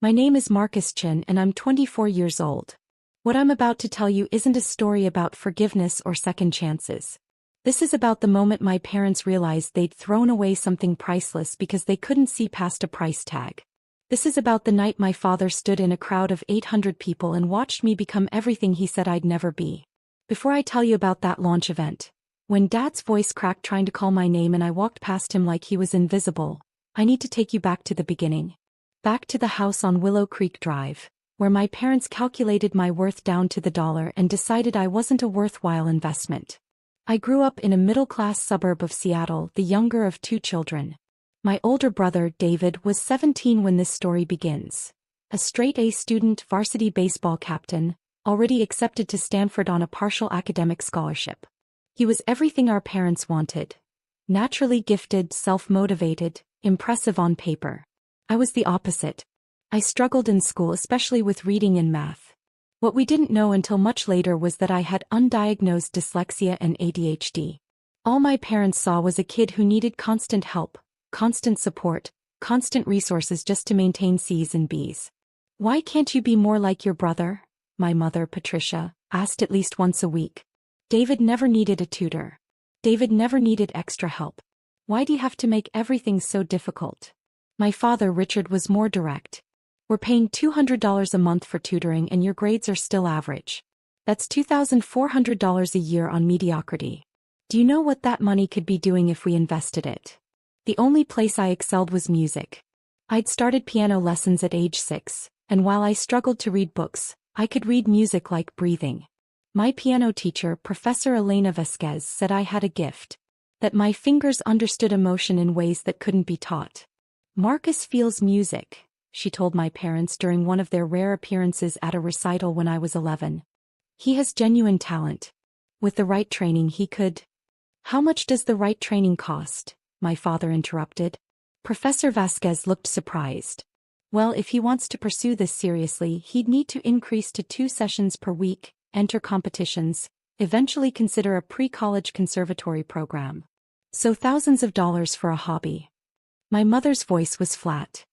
My name is Marcus Chin and I'm 24 years old. What I'm about to tell you isn't a story about forgiveness or second chances. This is about the moment my parents realized they'd thrown away something priceless because they couldn't see past a price tag. This is about the night my father stood in a crowd of 800 people and watched me become everything he said I'd never be. Before I tell you about that launch event, when Dad's voice cracked trying to call my name and I walked past him like he was invisible, I need to take you back to the beginning. Back to the house on Willow Creek Drive, where my parents calculated my worth down to the dollar and decided I wasn't a worthwhile investment. I grew up in a middle-class suburb of Seattle, the younger of two children. My older brother, David, was 17 when this story begins. A straight-A student, varsity baseball captain, already accepted to Stanford on a partial academic scholarship. He was everything our parents wanted. Naturally gifted, self-motivated, impressive on paper. I was the opposite. I struggled in school, especially with reading and math. What we didn't know until much later was that I had undiagnosed dyslexia and ADHD. All my parents saw was a kid who needed constant help, constant support, constant resources just to maintain C's and B's. "Why can't you be more like your brother?" my mother, Patricia, asked at least once a week. David never needed a tutor. David never needed extra help. Why do you have to make everything so difficult? My father, Richard, was more direct. "We're paying $200 a month for tutoring and your grades are still average. That's $2,400 a year on mediocrity. Do you know what that money could be doing if we invested it?" The only place I excelled was music. I'd started piano lessons at age 6, and while I struggled to read books, I could read music like breathing. My piano teacher, Professor Elena Vasquez, said I had a gift. That my fingers understood emotion in ways that couldn't be taught. "Marcus feels music," she told my parents during one of their rare appearances at a recital when I was 11. "He has genuine talent. With the right training he could—" "How much does the right training cost?" my father interrupted. Professor Vasquez looked surprised. "Well, if he wants to pursue this seriously, he'd need to increase to 2 sessions per week, enter competitions, eventually consider a pre-college conservatory program. So thousands of dollars for a hobby." My mother's voice was flat.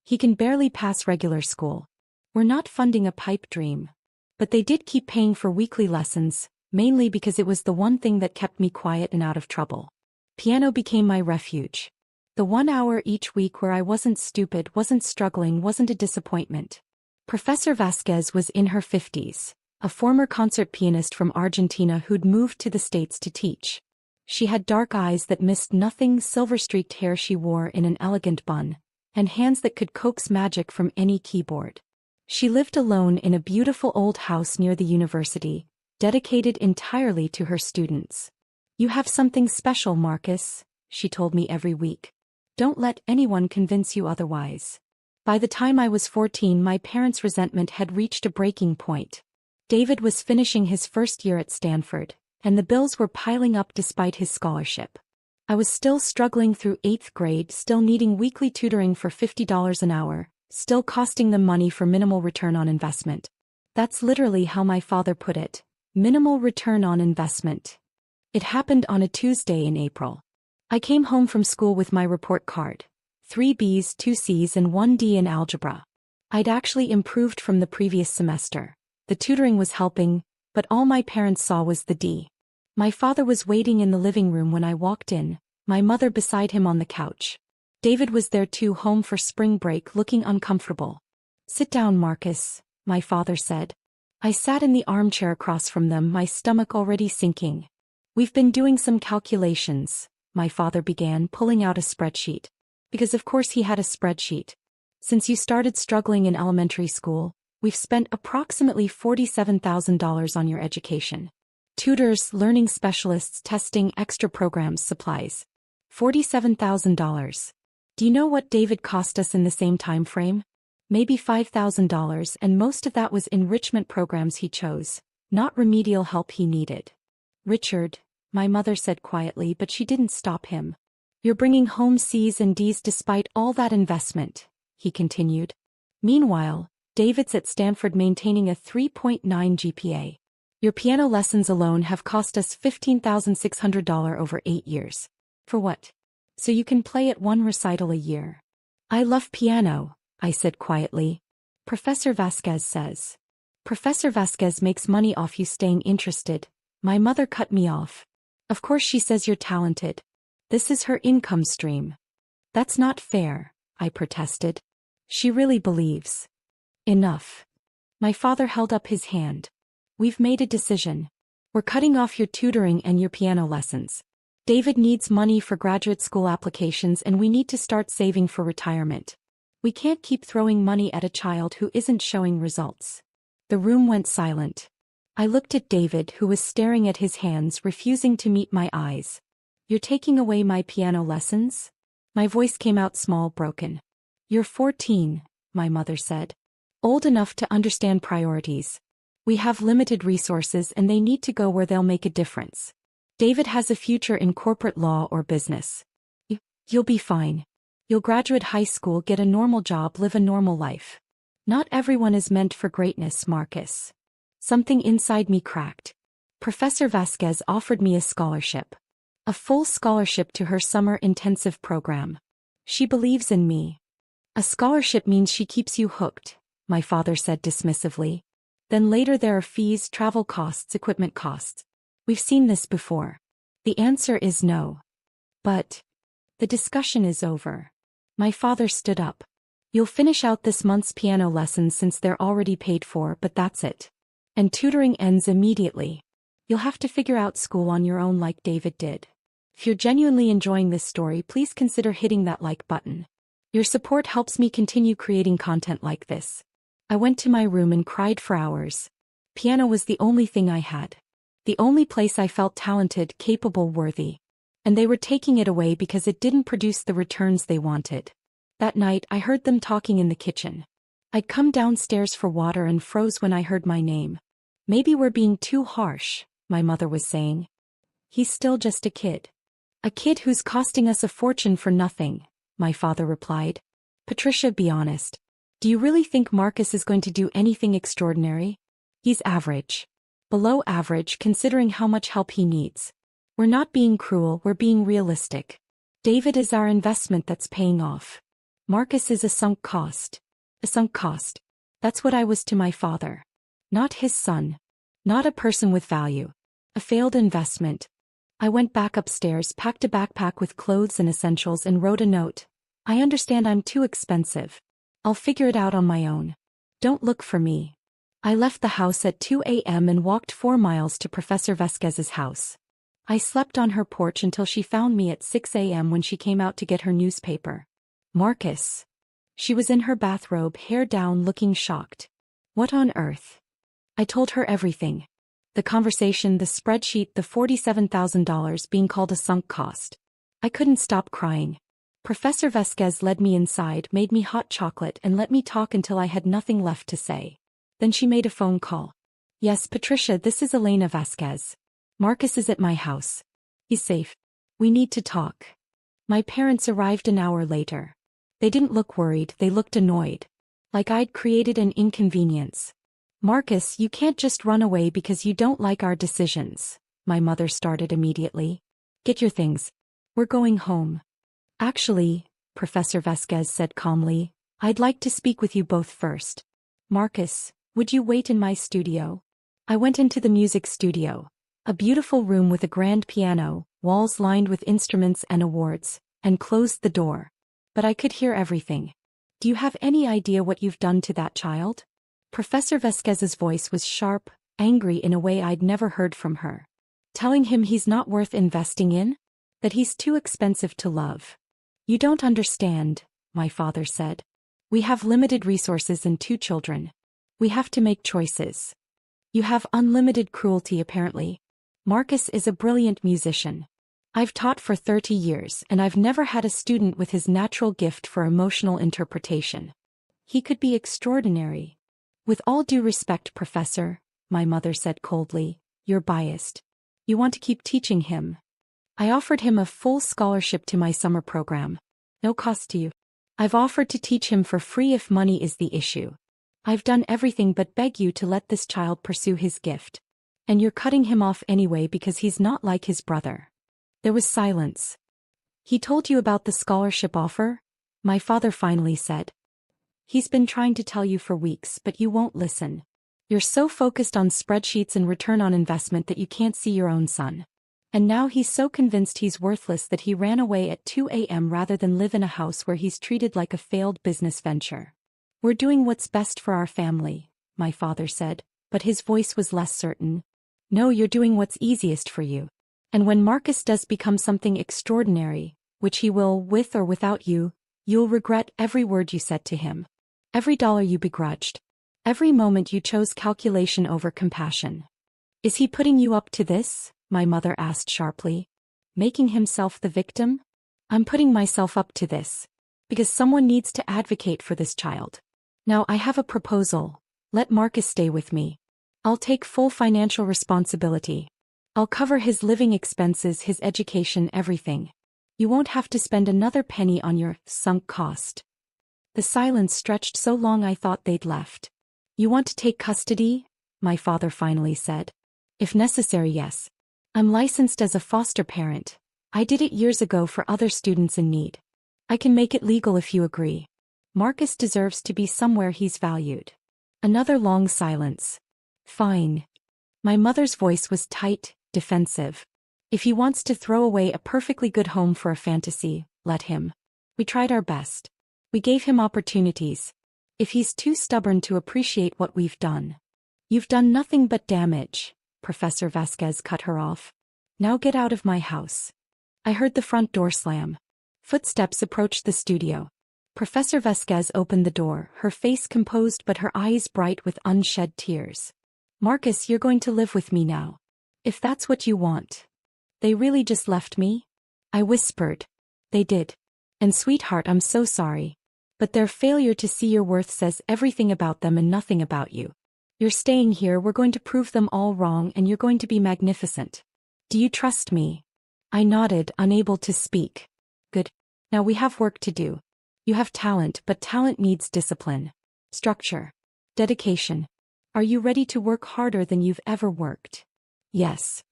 "He can barely pass regular school. We're not funding a pipe dream." But they did keep paying for weekly lessons, mainly because it was the one thing that kept me quiet and out of trouble. Piano became my refuge. The 1 hour each week where I wasn't stupid, wasn't struggling, wasn't a disappointment. Professor Vasquez was in her 50s, a former concert pianist from Argentina who'd moved to the States to teach. She had dark eyes that missed nothing, silver-streaked hair she wore in an elegant bun, and hands that could coax magic from any keyboard. She lived alone in a beautiful old house near the university, dedicated entirely to her students. "You have something special, Marcus," she told me every week. "Don't let anyone convince you otherwise." By the time I was 14, my parents' resentment had reached a breaking point. David was finishing his first year at Stanford, and the bills were piling up despite his scholarship. I was still struggling through 8th grade, still needing weekly tutoring for $50 an hour, still costing them money for minimal return on investment. That's literally how my father put it, minimal return on investment. It happened on a Tuesday in April. I came home from school with my report card. 3 B's, 2 C's and 1 D in algebra. I'd actually improved from the previous semester. The tutoring was helping, but all my parents saw was the D. My father was waiting in the living room when I walked in, my mother beside him on the couch. David was there too, home for spring break, looking uncomfortable. "Sit down, Marcus," my father said. I sat in the armchair across from them, my stomach already sinking. "We've been doing some calculations," my father began, pulling out a spreadsheet. Because of course he had a spreadsheet. "Since you started struggling in elementary school, we've spent approximately $47,000 on your education. Tutors, learning specialists, testing, extra programs, supplies. $47,000. Do you know what David cost us in the same time frame? Maybe $5,000, and most of that was enrichment programs he chose, not remedial help he needed." "Richard," my mother said quietly, but she didn't stop him. "You're bringing home C's and D's despite all that investment," he continued. "Meanwhile, David's at Stanford maintaining a 3.9 GPA. Your piano lessons alone have cost us $15,600 over 8 years. For what? So you can play at 1 recital a year." "I love piano," I said quietly, Professor Vasquez says. Professor Vasquez makes money off you staying interested. My mother cut me off. Of course she says you're talented. This is her income stream. That's not fair, I protested. She really believes. Enough. My father held up his hand. We've made a decision. We're cutting off your tutoring and your piano lessons. David needs money for graduate school applications and we need to start saving for retirement. We can't keep throwing money at a child who isn't showing results. The room went silent. I looked at David, who was staring at his hands, refusing to meet my eyes. You're taking away my piano lessons? My voice came out small, broken. You're 14, my mother said. Old enough to understand priorities. We have limited resources and they need to go where they'll make a difference. David has a future in corporate law or business. You'll be fine. You'll graduate high school, get a normal job, live a normal life. Not everyone is meant for greatness, Marcus. Something inside me cracked. Professor Vasquez offered me a scholarship. A full scholarship to her summer intensive program. She believes in me. A scholarship means she keeps you hooked, my father said dismissively. Then later there are fees, travel costs, equipment costs. We've seen this before. The answer is no. But the discussion is over. My father stood up. You'll finish out this month's piano lessons since they're already paid for, but that's it. And tutoring ends immediately. You'll have to figure out school on your own like David did. If you're genuinely enjoying this story, please consider hitting that like button. Your support helps me continue creating content like this. I went to my room and cried for hours. Piano was the only thing I had. The only place I felt talented, capable, worthy. And they were taking it away because it didn't produce the returns they wanted. That night I heard them talking in the kitchen. I'd come downstairs for water and froze when I heard my name. Maybe we're being too harsh, my mother was saying. He's still just a kid. A kid who's costing us a fortune for nothing, my father replied. Patricia, be honest. Do you really think Marcus is going to do anything extraordinary? He's average. Below average considering how much help he needs. We're not being cruel, we're being realistic. David is our investment that's paying off. Marcus is a sunk cost. A sunk cost. That's what I was to my father. Not his son. Not a person with value. A failed investment. I went back upstairs, packed a backpack with clothes and essentials and wrote a note. I understand I'm too expensive. I'll figure it out on my own. Don't look for me. I left the house at 2 a.m. and walked 4 miles to Professor Vasquez's house. I slept on her porch until she found me at 6 a.m. when she came out to get her newspaper. Marcus. She was in her bathrobe, hair down, looking shocked. What on earth? I told her everything. The conversation, the spreadsheet, the $47,000 being called a sunk cost. I couldn't stop crying. Professor Vasquez led me inside, made me hot chocolate and let me talk until I had nothing left to say. Then she made a phone call. Yes, Patricia, this is Elena Vasquez. Marcus is at my house. He's safe. We need to talk. My parents arrived an hour later. They didn't look worried, they looked annoyed. Like I'd created an inconvenience. Marcus, you can't just run away because you don't like our decisions, my mother started immediately. Get your things. We're going home. Actually, Professor Vasquez said calmly, I'd like to speak with you both first. Marcus, would you wait in my studio? I went into the music studio. A beautiful room with a grand piano, walls lined with instruments and awards, and closed the door. But I could hear everything. Do you have any idea what you've done to that child? Professor Vasquez's voice was sharp, angry in a way I'd never heard from her. Telling him he's not worth investing in? That he's too expensive to love. You don't understand, my father said. We have limited resources and 2 children. We have to make choices. You have unlimited cruelty apparently. Marcus is a brilliant musician. I've taught for 30 years and I've never had a student with his natural gift for emotional interpretation. He could be extraordinary. With all due respect, Professor, my mother said coldly, you're biased. You want to keep teaching him. I offered him a full scholarship to my summer program. No cost to you. I've offered to teach him for free if money is the issue. I've done everything but beg you to let this child pursue his gift. And you're cutting him off anyway because he's not like his brother. There was silence. He told you about the scholarship offer? My father finally said. He's been trying to tell you for weeks, but you won't listen. You're so focused on spreadsheets and return on investment that you can't see your own son. And now he's so convinced he's worthless that he ran away at 2 a.m. rather than live in a house where he's treated like a failed business venture. We're doing what's best for our family, my father said, but his voice was less certain. No, you're doing what's easiest for you. And when Marcus does become something extraordinary, which he will with or without you, you'll regret every word you said to him. Every dollar you begrudged. Every moment you chose calculation over compassion. Is he putting you up to this? My mother asked sharply. Making himself the victim? I'm putting myself up to this. Because someone needs to advocate for this child. Now I have a proposal. Let Marcus stay with me. I'll take full financial responsibility. I'll cover his living expenses, his education, everything. You won't have to spend another penny on your sunk cost. The silence stretched so long I thought they'd left. You want to take custody? My father finally said. If necessary, yes. I'm licensed as a foster parent. I did it years ago for other students in need. I can make it legal if you agree. Marcus deserves to be somewhere he's valued. Another long silence. Fine. My mother's voice was tight, defensive. If he wants to throw away a perfectly good home for a fantasy, let him. We tried our best. We gave him opportunities. If he's too stubborn to appreciate what we've done. You've done nothing but damage. Professor Vasquez cut her off. Now get out of my house. I heard the front door slam. Footsteps approached the studio. Professor Vasquez opened the door, her face composed but her eyes bright with unshed tears. Marcus, you're going to live with me now. If that's what you want. They really just left me? I whispered. They did. And sweetheart, I'm so sorry. But their failure to see your worth says everything about them and nothing about you. You're staying here, we're going to prove them all wrong, and you're going to be magnificent. Do you trust me? I nodded, unable to speak. Good. Now we have work to do. You have talent, but talent needs discipline. Structure. Dedication. Are you ready to work harder than you've ever worked? Yes.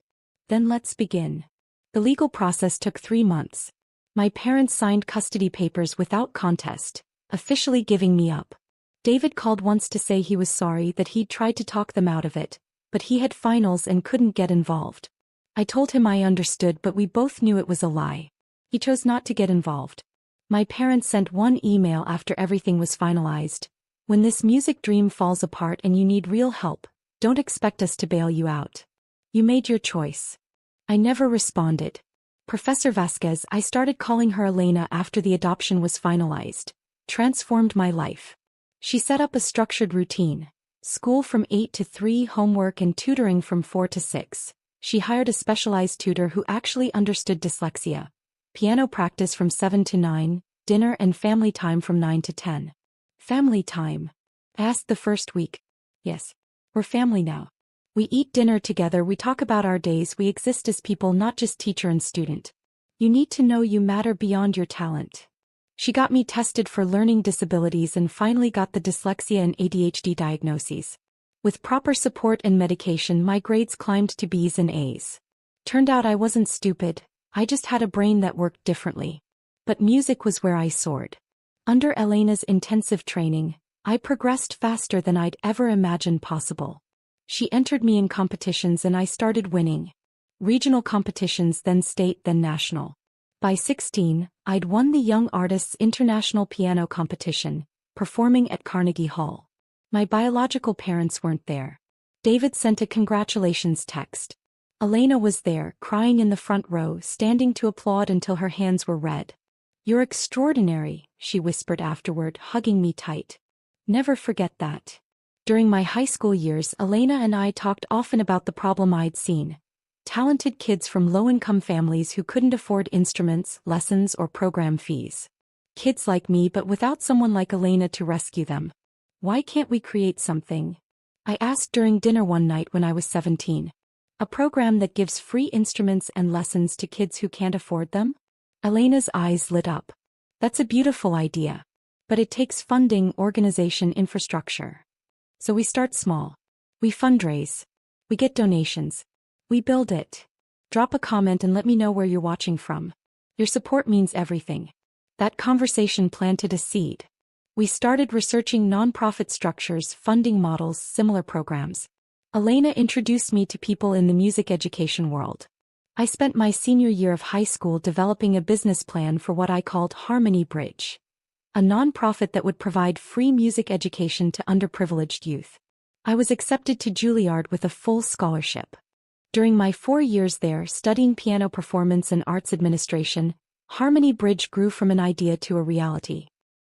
Then let's begin. The legal process took 3 months. My parents signed custody papers without contest, officially giving me up. David called once to say he was sorry that he'd tried to talk them out of it, but he had finals and couldn't get involved. I told him I understood, but we both knew it was a lie. He chose not to get involved. My parents sent one email after everything was finalized. When this music dream falls apart and you need real help, don't expect us to bail you out. You made your choice. I never responded. Professor Vasquez, I started calling her Elena after the adoption was finalized. Transformed my life. She set up a structured routine. School from 8 to 3, homework and tutoring from 4 to 6. She hired a specialized tutor who actually understood dyslexia. Piano practice from 7 to 9, dinner and family time from 9 to 10. Family time? I asked the first week. Yes. We're family now. We eat dinner together, we talk about our days, we exist as people, not just teacher and student. You need to know you matter beyond your talent. She got me tested for learning disabilities and finally got the dyslexia and ADHD diagnoses. With proper support and medication, my grades climbed to B's and A's. Turned out I wasn't stupid, I just had a brain that worked differently. But music was where I soared. Under Elena's intensive training, I progressed faster than I'd ever imagined possible. She entered me in competitions and I started winning. Regional competitions, then state, then national. By 16, I'd won the Young Artists International Piano Competition, performing at Carnegie Hall. My biological parents weren't there. David sent a congratulations text. Elena was there, crying in the front row, standing to applaud until her hands were red. You're extraordinary, she whispered afterward, hugging me tight. Never forget that. During my high school years, Elena and I talked often about the problem I'd seen. Talented kids from low-income families who couldn't afford instruments, lessons, or program fees. Kids like me, but without someone like Elena to rescue them. Why can't we create something? I asked during dinner one night when I was 17. A program that gives free instruments and lessons to kids who can't afford them? Elena's eyes lit up. That's a beautiful idea. But it takes funding, organization, infrastructure. So we start small. We fundraise. We get donations. We build it. Drop a comment and let me know where you're watching from. Your support means everything. That conversation planted a seed. We started researching nonprofit structures, funding models, similar programs. Elena introduced me to people in the music education world. I spent my senior year of high school developing a business plan for what I called Harmony Bridge, a nonprofit that would provide free music education to underprivileged youth. I was accepted to Juilliard with a full scholarship. During my 4 years there studying piano performance and arts administration, Harmony Bridge grew from an idea to a reality.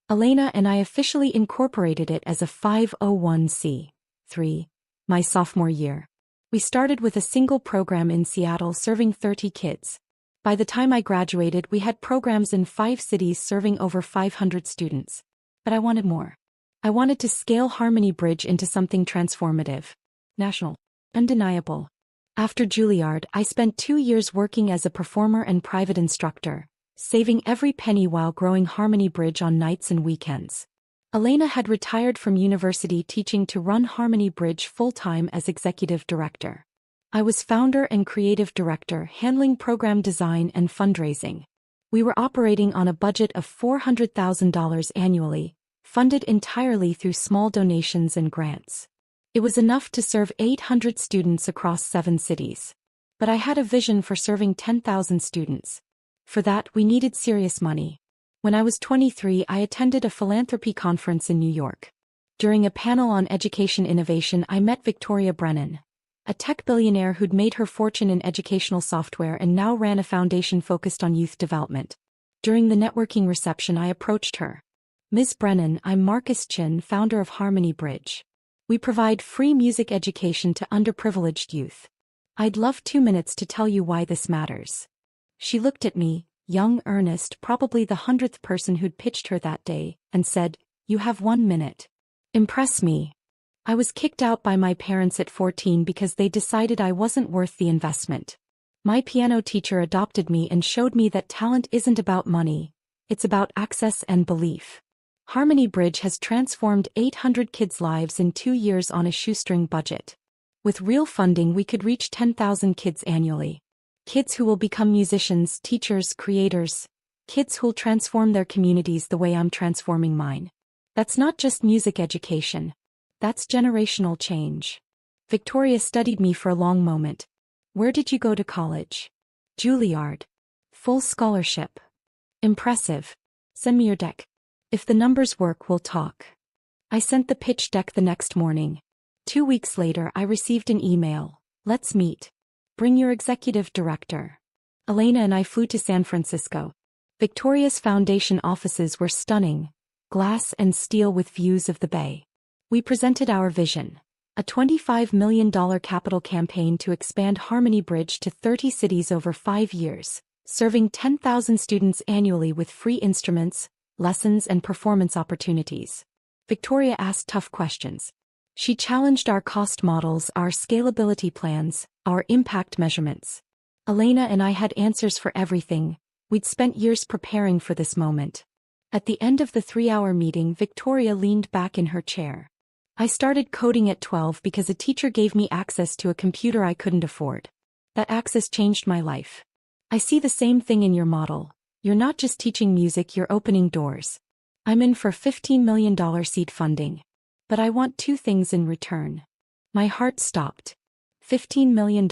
Elena and I officially incorporated it as a 501c3 my sophomore year. We started with a single program in Seattle serving 30 kids. By the time I graduated, we had programs in 5 cities serving over 500 students. But I wanted more. I wanted to scale Harmony Bridge into something transformative, national, undeniable. After Juilliard, I spent 2 years working as a performer and private instructor, saving every penny while growing Harmony Bridge on nights and weekends. Elena had retired from university teaching to run Harmony Bridge full-time as executive director. I was founder and creative director, handling program design and fundraising. We were operating on a budget of $400,000 annually, funded entirely through small donations and grants. It was enough to serve 800 students across 7 cities. But I had a vision for serving 10,000 students. For that, we needed serious money. When I was 23, I attended a philanthropy conference in New York. During a panel on education innovation, I met Victoria Brennan, a tech billionaire who'd made her fortune in educational software and now ran a foundation focused on youth development. During the networking reception, I approached her. Ms. Brennan, I'm Marcus Chin, founder of Harmony Bridge. We provide free music education to underprivileged youth. I'd love 2 minutes to tell you why this matters. She looked at me, young, earnest, probably the 100th person who'd pitched her that day, and said, "You have 1 minute. Impress me." I was kicked out by my parents at 14 because they decided I wasn't worth the investment. My piano teacher adopted me and showed me that talent isn't about money, it's about access and belief. Harmony Bridge has transformed 800 kids' lives in 2 years on a shoestring budget. With real funding, we could reach 10,000 kids annually. Kids who will become musicians, teachers, creators. Kids who'll transform their communities the way I'm transforming mine. That's not just music education. That's generational change. Victoria studied me for a long moment. Where did you go to college? Juilliard. Full scholarship. Impressive. Send me your deck. If the numbers work, we'll talk. I sent the pitch deck the next morning. 2 weeks later, I received an email. Let's meet. Bring your executive director. Elena and I flew to San Francisco. Victoria's foundation offices were stunning, glass and steel with views of the bay. We presented our vision, a $25 million capital campaign to expand Harmony Bridge to 30 cities over 5 years, serving 10,000 students annually with free instruments, lessons and performance opportunities. Victoria asked tough questions. She challenged our cost models, our scalability plans, our impact measurements. Elena and I had answers for everything. We'd spent years preparing for this moment. At the end of the 3-hour meeting, Victoria leaned back in her chair. I started coding at 12 because a teacher gave me access to a computer I couldn't afford. That access changed my life. I see the same thing in your model. You're not just teaching music, you're opening doors. I'm in for $15 million seed funding. But I want 2 things in return. My heart stopped. $15 million?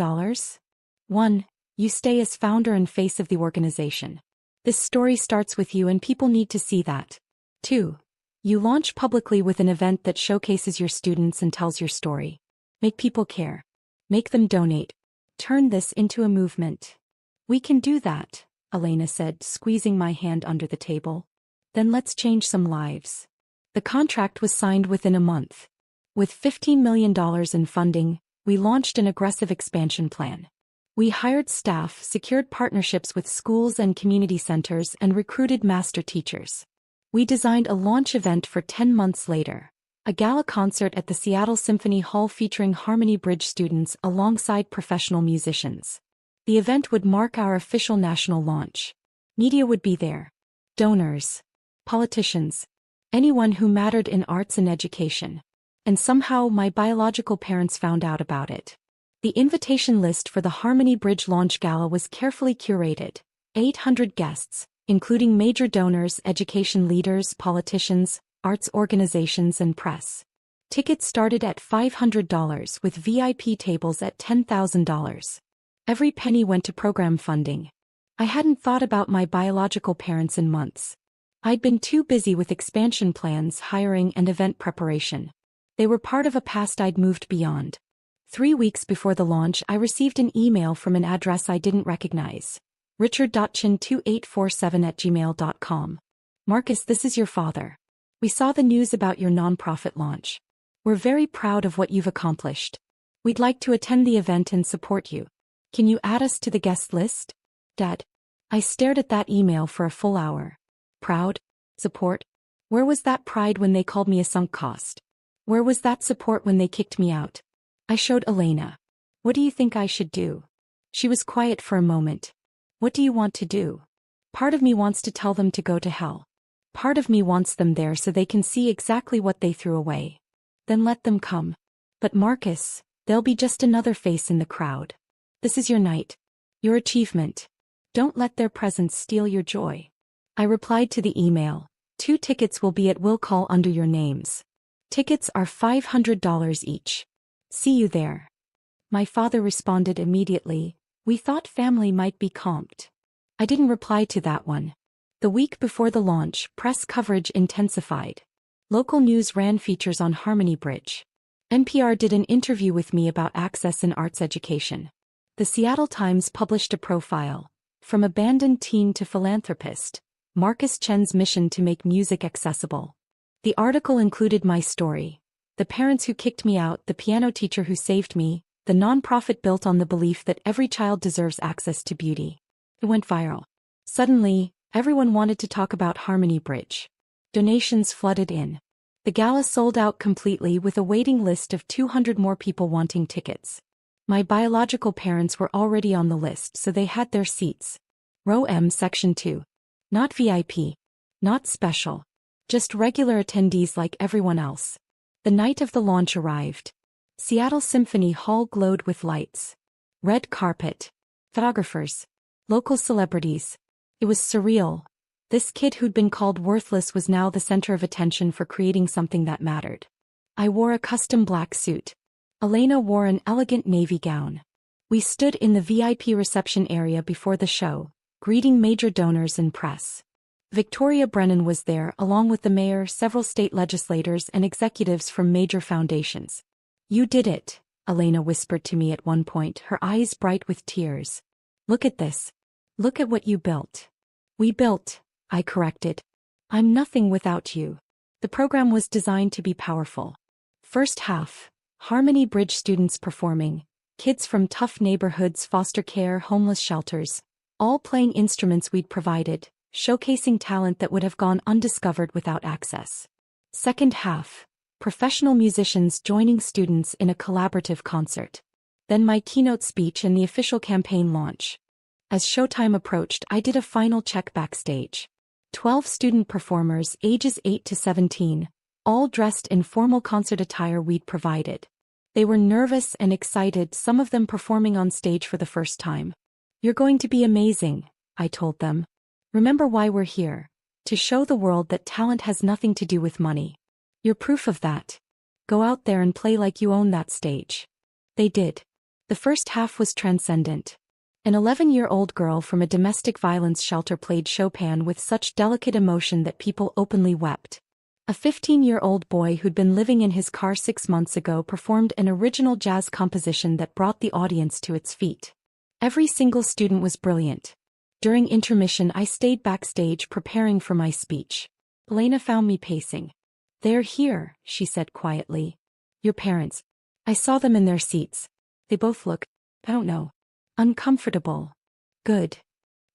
1. You stay as founder and face of the organization. This story starts with you and people need to see that. 2. You launch publicly with an event that showcases your students and tells your story. Make people care. Make them donate. Turn this into a movement. We can do that, Elena said, squeezing my hand under the table. Then let's change some lives. The contract was signed within a month. With $15 million in funding, we launched an aggressive expansion plan. We hired staff, secured partnerships with schools and community centers, and recruited master teachers. We designed a launch event for 10 months later, a gala concert at the Seattle Symphony Hall featuring Harmony Bridge students alongside professional musicians. The event would mark our official national launch. Media would be there. Donors. Politicians. Anyone who mattered in arts and education. And somehow my biological parents found out about it. The invitation list for the Harmony Bridge launch gala was carefully curated. 800 guests, including major donors, education leaders, politicians, arts organizations and press. Tickets started at $500 with VIP tables at $10,000. Every penny went to program funding. I hadn't thought about my biological parents in months. I'd been too busy with expansion plans, hiring, and event preparation. They were part of a past I'd moved beyond. 3 weeks before the launch, I received an email from an address I didn't recognize. richard.chin2847@gmail.com. Marcus, this is your father. We saw the news about your nonprofit launch. We're very proud of what you've accomplished. We'd like to attend the event and support you. Can you add us to the guest list? Dad. I stared at that email for a full hour. Proud? Support? Where was that pride when they called me a sunk cost? Where was that support when they kicked me out? I showed Elena. What do you think I should do? She was quiet for a moment. What do you want to do? Part of me wants to tell them to go to hell. Part of me wants them there so they can see exactly what they threw away. Then let them come. But Marcus, they'll be just another face in the crowd. This is your night. Your achievement. Don't let their presence steal your joy. I replied to the email. 2 tickets will be at will call under your names. Tickets are $500 each. See you there. My father responded immediately. We thought family might be comped. I didn't reply to that one. The week before the launch, press coverage intensified. Local news ran features on Harmony Bridge. NPR did an interview with me about access in arts education. The Seattle Times published a profile, From Abandoned Teen to Philanthropist, Marcus Chen's Mission to Make Music Accessible. The article included my story, the parents who kicked me out, the piano teacher who saved me, the nonprofit built on the belief that every child deserves access to beauty. It went viral. Suddenly, everyone wanted to talk about Harmony Bridge. Donations flooded in. The gala sold out completely with a waiting list of 200 more people wanting tickets. My biological parents were already on the list, so they had their seats. Row M, Section 2. Not VIP. Not special. Just regular attendees like everyone else. The night of the launch arrived. Seattle Symphony Hall glowed with lights. Red carpet. Photographers. Local celebrities. It was surreal. This kid who'd been called worthless was now the center of attention for creating something that mattered. I wore a custom black suit. Elena wore an elegant navy gown. We stood in the VIP reception area before the show, greeting major donors and press. Victoria Brennan was there along with the mayor, several state legislators, and executives from major foundations. You did it, Elena whispered to me at one point, her eyes bright with tears. Look at this. Look at what you built. We built, I corrected. I'm nothing without you. The program was designed to be powerful. First half, Harmony Bridge students performing, kids from tough neighborhoods, foster care, homeless shelters, all playing instruments we'd provided, showcasing talent that would have gone undiscovered without access. Second half, professional musicians joining students in a collaborative concert. Then my keynote speech and the official campaign launch. As showtime approached, I did a final check backstage. 12 student performers ages 8 to 17, all dressed in formal concert attire we'd provided. They were nervous and excited, some of them performing on stage for the first time. You're going to be amazing, I told them. Remember why we're here. To show the world that talent has nothing to do with money. You're proof of that. Go out there and play like you own that stage. They did. The first half was transcendent. An 11-year-old girl from a domestic violence shelter played Chopin with such delicate emotion that people openly wept. A 15-year-old boy who'd been living in his car 6 months ago performed an original jazz composition that brought the audience to its feet. Every single student was brilliant. During intermission, I stayed backstage preparing for my speech. Elena found me pacing. They're here, she said quietly. Your parents. I saw them in their seats. They both look, I don't know, uncomfortable. Good.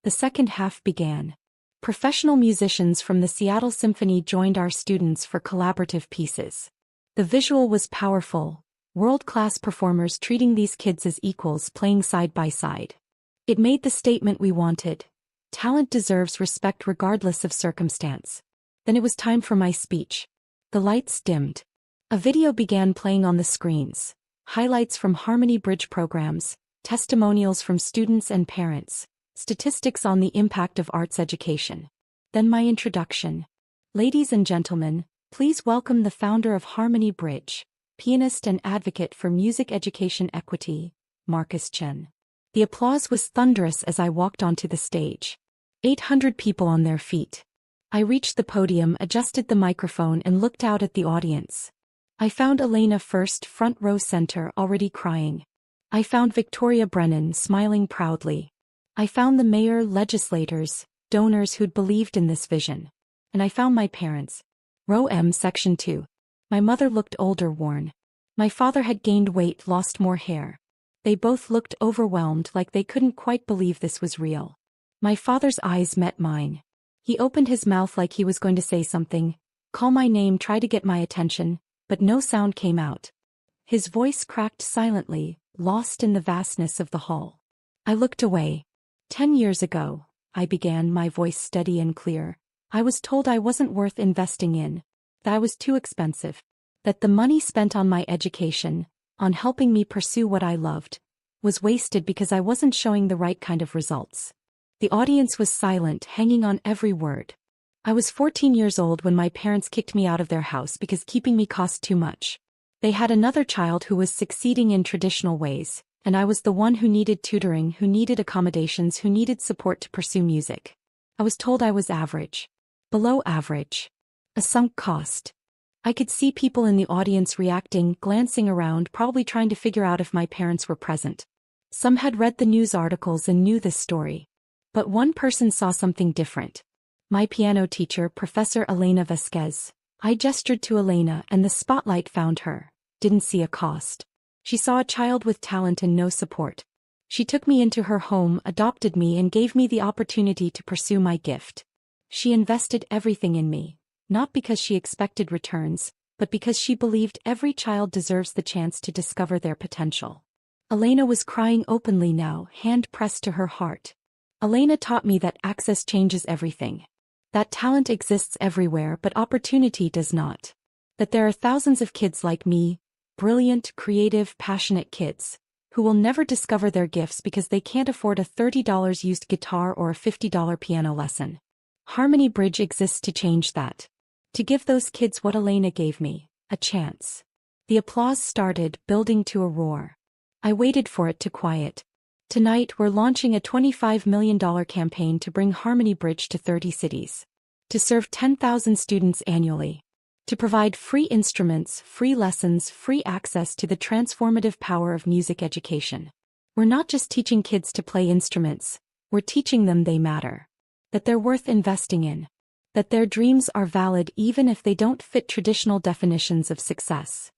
The second half began. Professional musicians from the Seattle Symphony joined our students for collaborative pieces. The visual was powerful, world-class performers treating these kids as equals playing side by side. It made the statement we wanted. Talent deserves respect regardless of circumstance. Then it was time for my speech. The lights dimmed. A video began playing on the screens. Highlights from Harmony Bridge programs, testimonials from students and parents, statistics on the impact of arts education. Then my introduction. Ladies and gentlemen, Please welcome the founder of Harmony Bridge, pianist and advocate for music education equity, Marcus Chen. The applause was thunderous as I walked onto the stage. 800 people on their feet. I reached the podium, adjusted the microphone, and looked out at the audience. I found Elena first, front row center, already crying. I found Victoria Brennan smiling proudly. I found the mayor, legislators, donors who'd believed in this vision. And I found my parents. Row M, section 2. My mother looked older, worn. My father had gained weight, lost more hair. They both looked overwhelmed, like they couldn't quite believe this was real. My father's eyes met mine. He opened his mouth like he was going to say something, call my name, try to get my attention, but no sound came out. His voice cracked silently, lost in the vastness of the hall. I looked away. 10 years ago, I began, my voice steady and clear, I was told I wasn't worth investing in, that I was too expensive, that the money spent on my education, on helping me pursue what I loved, was wasted because I wasn't showing the right kind of results. The audience was silent, hanging on every word. I was 14 years old when my parents kicked me out of their house because keeping me cost too much. They had another child who was succeeding in traditional ways, and I was the one who needed tutoring, who needed accommodations, who needed support to pursue music. I was told I was average. Below average. A sunk cost. I could see people in the audience reacting, glancing around, probably trying to figure out if my parents were present. Some had read the news articles and knew this story. But one person saw something different. My piano teacher, Professor Elena Vasquez. I gestured to Elena and the spotlight found her. Didn't see a cost. She saw a child with talent and no support. She took me into her home, adopted me, and gave me the opportunity to pursue my gift. She invested everything in me, not because she expected returns, but because she believed every child deserves the chance to discover their potential. Elena was crying openly now, hand pressed to her heart. Elena taught me that access changes everything. That talent exists everywhere, but opportunity does not. That there are thousands of kids like me, brilliant, creative, passionate kids, who will never discover their gifts because they can't afford a $30 used guitar or a $50 piano lesson. Harmony Bridge exists to change that. To give those kids what Elena gave me, a chance. The applause started, building to a roar. I waited for it to quiet. Tonight we're launching a $25 million campaign to bring Harmony Bridge to 30 cities. To serve 10,000 students annually. To provide free instruments, free lessons, free access to the transformative power of music education. We're not just teaching kids to play instruments, we're teaching them they matter. That they're worth investing in. That their dreams are valid even if they don't fit traditional definitions of success.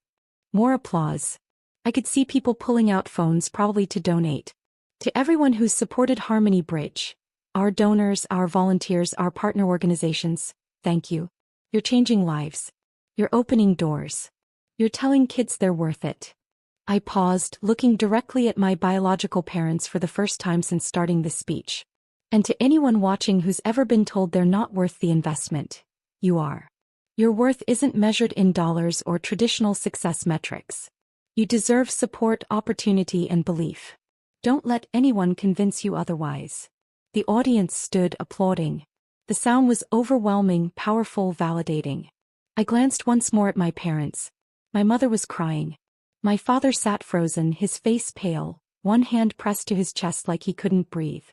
More applause. I could see people pulling out phones, probably to donate. To everyone who's supported Harmony Bridge, our donors, our volunteers, our partner organizations, thank you. You're changing lives. You're opening doors. You're telling kids they're worth it. I paused, looking directly at my biological parents for the first time since starting this speech. And to anyone watching who's ever been told they're not worth the investment, you are. Your worth isn't measured in dollars or traditional success metrics. You deserve support, opportunity, and belief. Don't let anyone convince you otherwise. The audience stood applauding. The sound was overwhelming, powerful, validating. I glanced once more at my parents. My mother was crying. My father sat frozen, his face pale, one hand pressed to his chest like he couldn't breathe.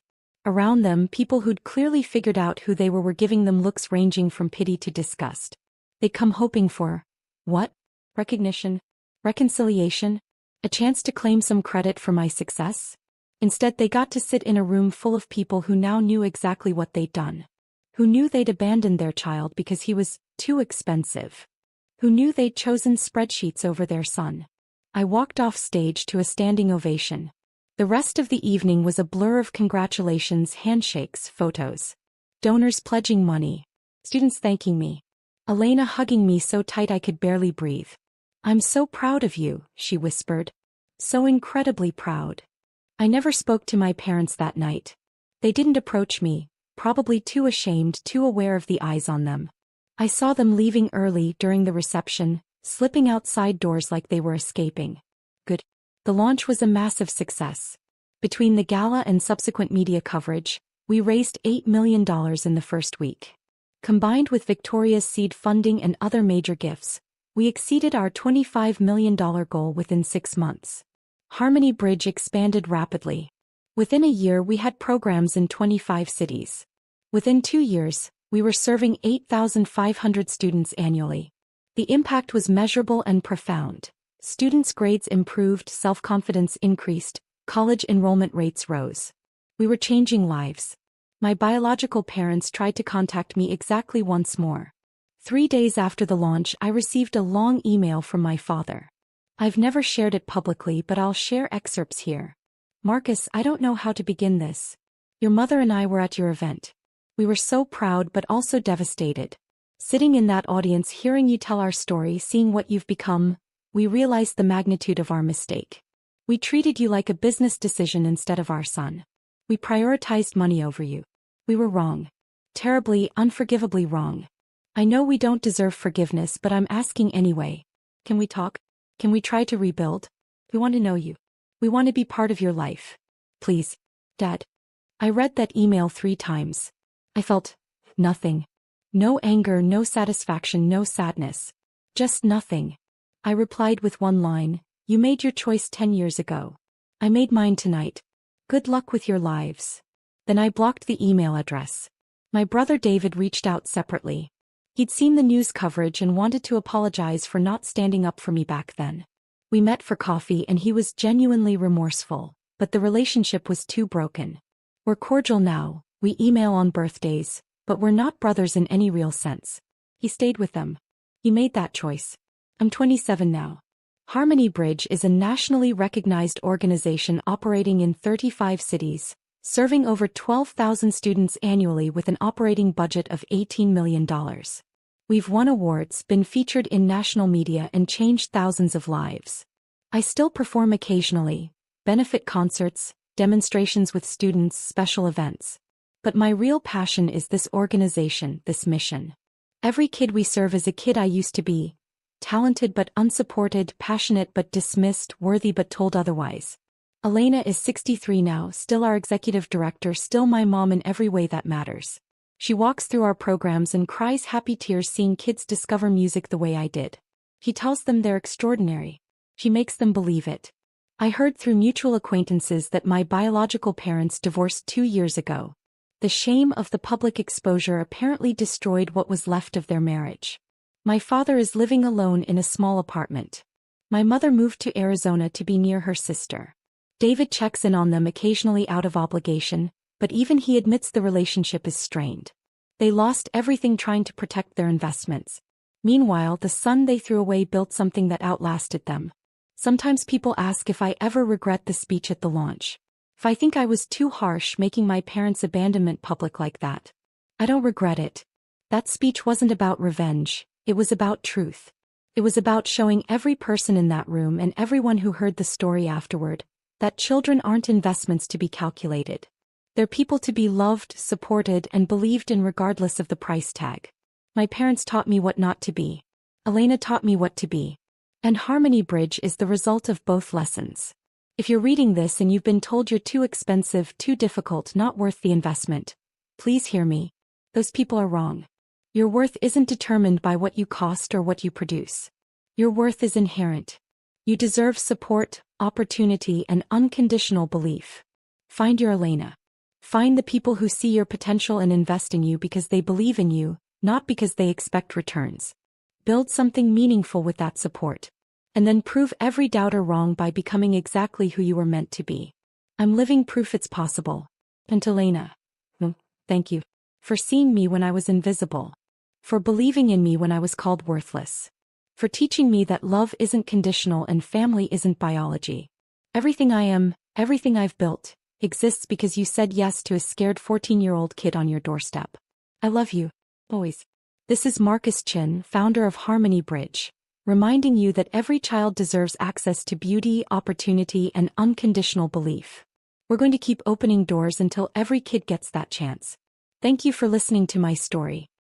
Around them, people who'd clearly figured out who they were giving them looks ranging from pity to disgust. They'd come hoping for, what? Recognition? Reconciliation? A chance to claim some credit for my success? Instead, they got to sit in a room full of people who now knew exactly what they'd done. Who knew they'd abandoned their child because he was too expensive. Who knew they'd chosen spreadsheets over their son. I walked off stage to a standing ovation. The rest of the evening was a blur of congratulations, handshakes, photos. Donors pledging money. Students thanking me. Elena hugging me so tight I could barely breathe. I'm so proud of you, she whispered. So incredibly proud. I never spoke to my parents that night. They didn't approach me, probably too ashamed, too aware of the eyes on them. I saw them leaving early during the reception, slipping outside doors like they were escaping. Good. The launch was a massive success. Between the gala and subsequent media coverage, we raised $8 million in the first week. Combined with Victoria's seed funding and other major gifts, we exceeded our $25 million goal within 6 months. Harmony Bridge expanded rapidly. Within a year we had programs in 25 cities. Within 2 years, we were serving 8,500 students annually. The impact was measurable and profound. Students' grades improved, self-confidence increased, college enrollment rates rose. We were changing lives. My biological parents tried to contact me exactly once more. 3 days after the launch, I received a long email from my father. I've never shared it publicly, but I'll share excerpts here. Marcus, I don't know how to begin this. Your mother and I were at your event. We were so proud but also devastated. Sitting in that audience, hearing you tell our story, seeing what you've become, we realized the magnitude of our mistake. We treated you like a business decision instead of our son. We prioritized money over you. We were wrong. Terribly, unforgivably wrong. I know we don't deserve forgiveness, but I'm asking anyway. Can we talk? Can we try to rebuild? We want to know you. We want to be part of your life. Please. Dad. I read that email 3 times. I felt nothing. No anger, no satisfaction, no sadness. Just nothing. I replied with one line, "You made your choice 10 years ago. I made mine tonight. Good luck with your lives." Then I blocked the email address. My brother David reached out separately. He'd seen the news coverage and wanted to apologize for not standing up for me back then. We met for coffee and he was genuinely remorseful, but the relationship was too broken. We're cordial now, we email on birthdays, but we're not brothers in any real sense. He stayed with them. He made that choice. I'm 27 now. Harmony Bridge is a nationally recognized organization operating in 35 cities, serving over 12,000 students annually with an operating budget of $18 million. We've won awards, been featured in national media, and changed thousands of lives. I still perform occasionally, benefit concerts, demonstrations with students, special events. But my real passion is this organization, this mission. Every kid we serve is a kid I used to be. Talented but unsupported, passionate but dismissed, worthy but told otherwise. Elena is 63 now, still our executive director, still my mom in every way that matters. She walks through our programs and cries happy tears seeing kids discover music the way I did. She tells them they're extraordinary. She makes them believe it. I heard through mutual acquaintances that my biological parents divorced 2 years ago. The shame of the public exposure apparently destroyed what was left of their marriage. My father is living alone in a small apartment. My mother moved to Arizona to be near her sister. David checks in on them occasionally out of obligation, but even he admits the relationship is strained. They lost everything trying to protect their investments. Meanwhile, the son they threw away built something that outlasted them. Sometimes people ask if I ever regret the speech at the launch. If I think I was too harsh making my parents' abandonment public like that. I don't regret it. That speech wasn't about revenge, it was about truth. It was about showing every person in that room and everyone who heard the story afterward, that children aren't investments to be calculated. They're people to be loved, supported, and believed in regardless of the price tag. My parents taught me what not to be. Elena taught me what to be. And Harmony Bridge is the result of both lessons. If you're reading this and you've been told you're too expensive, too difficult, not worth the investment, please hear me. Those people are wrong. Your worth isn't determined by what you cost or what you produce. Your worth is inherent. You deserve support, opportunity, and unconditional belief. Find your Elena. Find the people who see your potential and invest in you because they believe in you, not because they expect returns. Build something meaningful with that support. And then prove every doubter wrong by becoming exactly who you were meant to be. I'm living proof it's possible. And Elena. Thank you. For seeing me when I was invisible. For believing in me when I was called worthless. For teaching me that love isn't conditional and family isn't biology. Everything I am, everything I've built, exists because you said yes to a scared 14-year-old kid on your doorstep. I love you. Always. This is Marcus Chin, founder of Harmony Bridge, reminding you that every child deserves access to beauty, opportunity, and unconditional belief. We're going to keep opening doors until every kid gets that chance. Thank you for listening to my story.